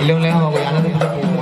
Ilong lang ako, ano rin sa pumo.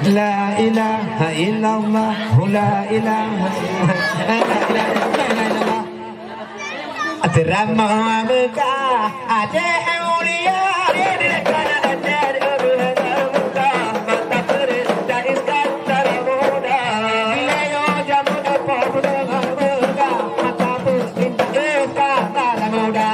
La ilaha illallah, la ilaha illallah. Atrama muka, ada mulia di dekat ada muka, mata perintah iskan termuda. Bila yo jamu apa muda muka, mata perintah iskan termuda.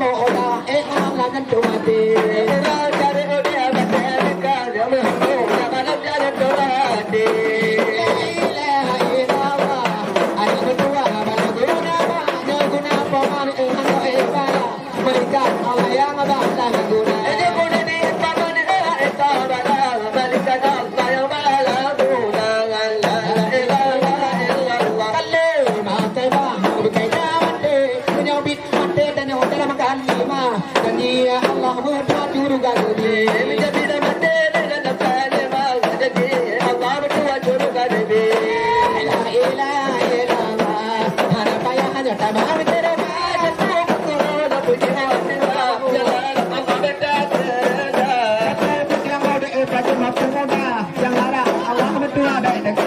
Allah